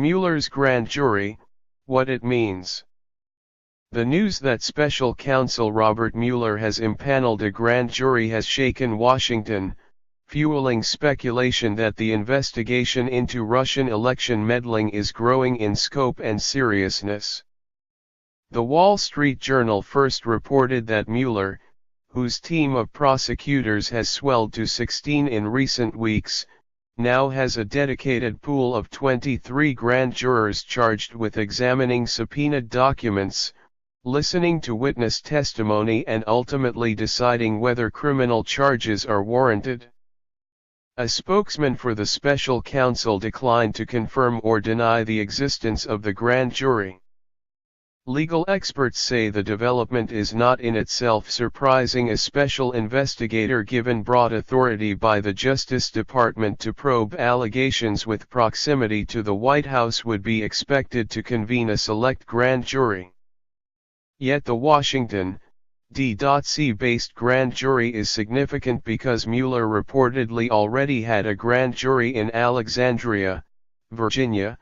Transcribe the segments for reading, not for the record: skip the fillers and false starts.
Mueller's grand jury, what it means. The news that special counsel Robert Mueller has impaneled a grand jury has shaken Washington, fueling speculation that the investigation into Russian election meddling is growing in scope and seriousness. The Wall Street Journal first reported that Mueller, whose team of prosecutors has swelled to 16 in recent weeks, now has a dedicated pool of 23 grand jurors charged with examining subpoenaed documents, listening to witness testimony and ultimately deciding whether criminal charges are warranted. A spokesman for the special counsel declined to confirm or deny the existence of the grand jury. Legal experts say the development is not in itself surprising. A special investigator given broad authority by the Justice Department to probe allegations with proximity to the White House would be expected to convene a select grand jury. Yet the Washington, D.C.-based grand jury is significant because Mueller reportedly already had a grand jury in Alexandria, Virginia,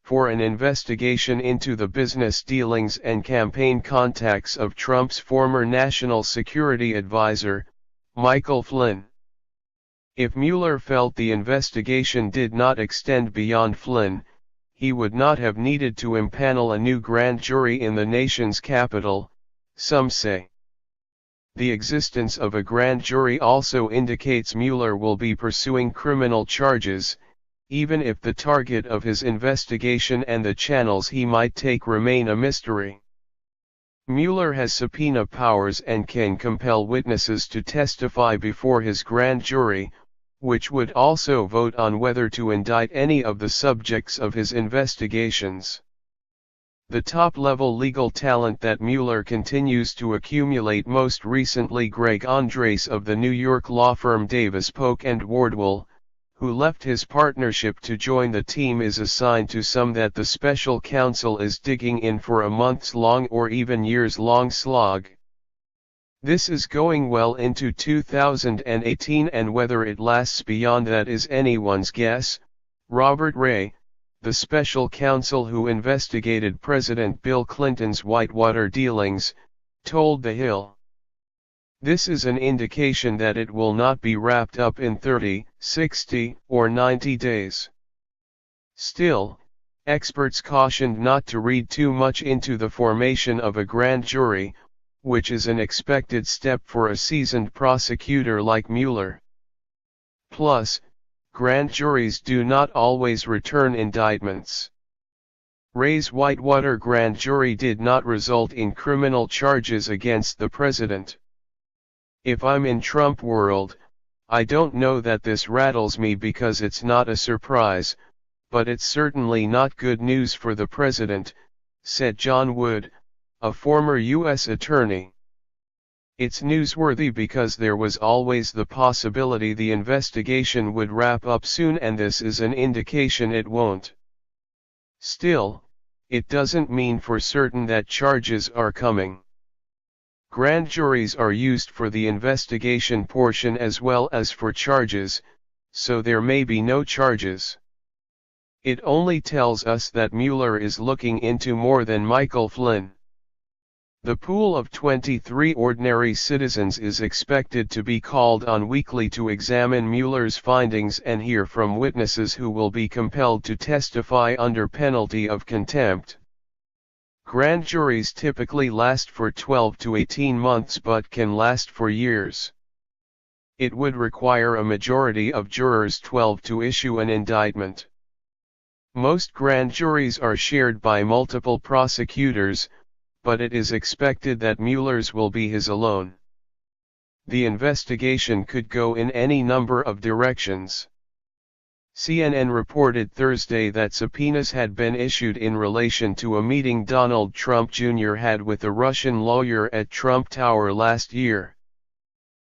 for an investigation into the business dealings and campaign contacts of Trump's former national security advisor, Michael Flynn. If Mueller felt the investigation did not extend beyond Flynn, he would not have needed to impanel a new grand jury in the nation's capital, some say. The existence of a grand jury also indicates Mueller will be pursuing criminal charges, even if the target of his investigation and the channels he might take remain a mystery. Mueller has subpoena powers and can compel witnesses to testify before his grand jury, which would also vote on whether to indict any of the subjects of his investigations. The top-level legal talent that Mueller continues to accumulate, most recently Greg Andres of the New York law firm Davis Polk & Wardwell, who left his partnership to join the team, is assigned to some that the special counsel is digging in for a months-long or even years-long slog. This is going well into 2018, and whether it lasts beyond that is anyone's guess. Robert Ray, the special counsel who investigated President Bill Clinton's Whitewater dealings, told The Hill. This is an indication that it will not be wrapped up in 30, 60, or 90 days. Still, experts cautioned not to read too much into the formation of a grand jury, which is an expected step for a seasoned prosecutor like Mueller. Plus, grand juries do not always return indictments. Ray's Whitewater grand jury did not result in criminal charges against the president. If I'm in Trump world, I don't know that this rattles me because it's not a surprise, but it's certainly not good news for the president, said John Wood, a former U.S. attorney. It's newsworthy because there was always the possibility the investigation would wrap up soon, and this is an indication it won't. Still, it doesn't mean for certain that charges are coming. Grand juries are used for the investigation portion as well as for charges, so there may be no charges. It only tells us that Mueller is looking into more than Michael Flynn. The pool of 23 ordinary citizens is expected to be called on weekly to examine Mueller's findings and hear from witnesses who will be compelled to testify under penalty of contempt. Grand juries typically last for 12 to 18 months but can last for years. It would require a majority of jurors 12 to issue an indictment. Most grand juries are shared by multiple prosecutors, but it is expected that Mueller's will be his alone. The investigation could go in any number of directions. CNN reported Thursday that subpoenas had been issued in relation to a meeting Donald Trump Jr. had with a Russian lawyer at Trump Tower last year.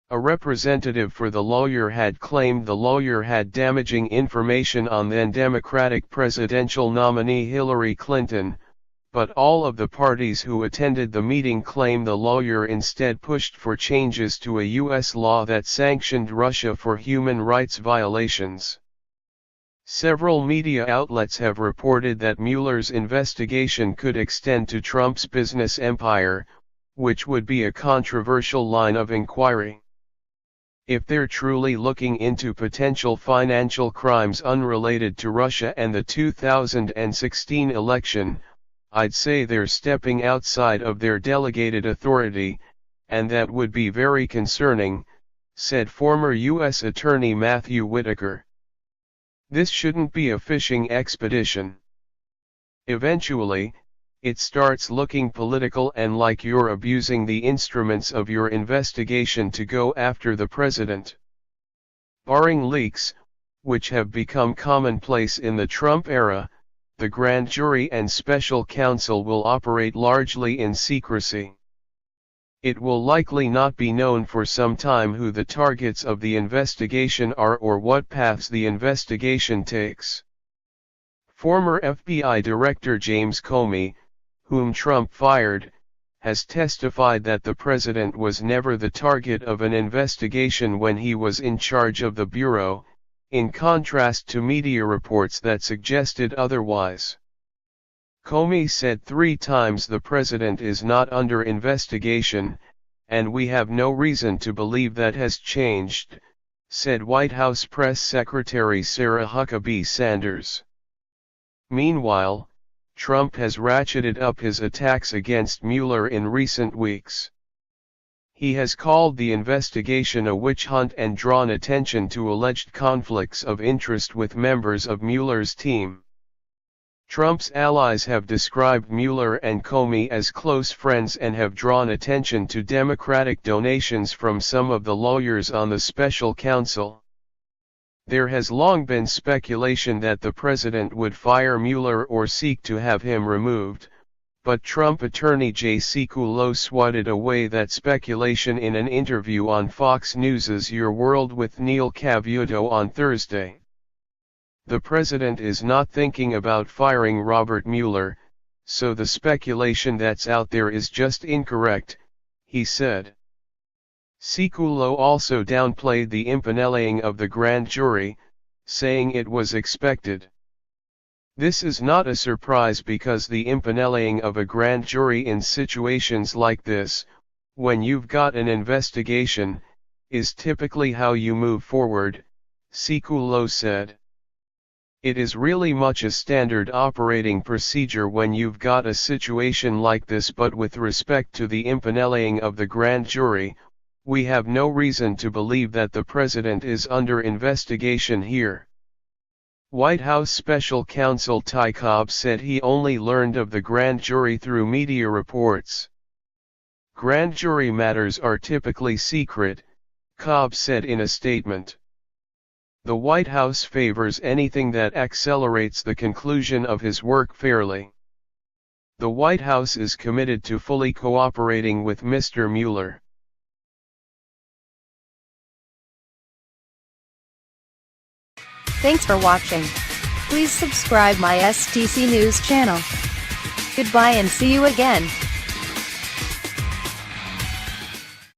A representative for the lawyer had claimed the lawyer had damaging information on then Democratic presidential nominee Hillary Clinton, but all of the parties who attended the meeting claim the lawyer instead pushed for changes to a U.S. law that sanctioned Russia for human rights violations. Several media outlets have reported that Mueller's investigation could extend to Trump's business empire, which would be a controversial line of inquiry. If they're truly looking into potential financial crimes unrelated to Russia and the 2016 election, I'd say they're stepping outside of their delegated authority, and that would be very concerning, said former U.S. Attorney Matthew Whitaker. This shouldn't be a fishing expedition. Eventually, it starts looking political and like you're abusing the instruments of your investigation to go after the president. Barring leaks, which have become commonplace in the Trump era, the grand jury and special counsel will operate largely in secrecy. It will likely not be known for some time who the targets of the investigation are or what paths the investigation takes. Former FBI Director James Comey, whom Trump fired, has testified that the president was never the target of an investigation when he was in charge of the bureau, in contrast to media reports that suggested otherwise. Comey said 3 times the president is not under investigation, and we have no reason to believe that has changed, said White House Press Secretary Sarah Huckabee Sanders. Meanwhile, Trump has ratcheted up his attacks against Mueller in recent weeks. He has called the investigation a witch hunt and drawn attention to alleged conflicts of interest with members of Mueller's team. Trump's allies have described Mueller and Comey as close friends and have drawn attention to Democratic donations from some of the lawyers on the special counsel. There has long been speculation that the president would fire Mueller or seek to have him removed, but Trump attorney Jay Sekulow swatted away that speculation in an interview on Fox News' Your World with Neil Cavuto on Thursday. The president is not thinking about firing Robert Mueller, so the speculation that's out there is just incorrect, he said. Sekulow also downplayed the impaneling of the grand jury, saying it was expected. This is not a surprise because the impaneling of a grand jury in situations like this, when you've got an investigation, is typically how you move forward, Sekulow said. It is really much a standard operating procedure when you've got a situation like this, but with respect to the impaneling of the grand jury, we have no reason to believe that the president is under investigation here. White House Special Counsel Ty Cobb said he only learned of the grand jury through media reports. Grand jury matters are typically secret, Cobb said in a statement. The White House favors anything that accelerates the conclusion of his work fairly. The White House is committed to fully cooperating with Mr. Mueller. Thanks for watching. Please subscribe my STC News channel. Goodbye and see you again.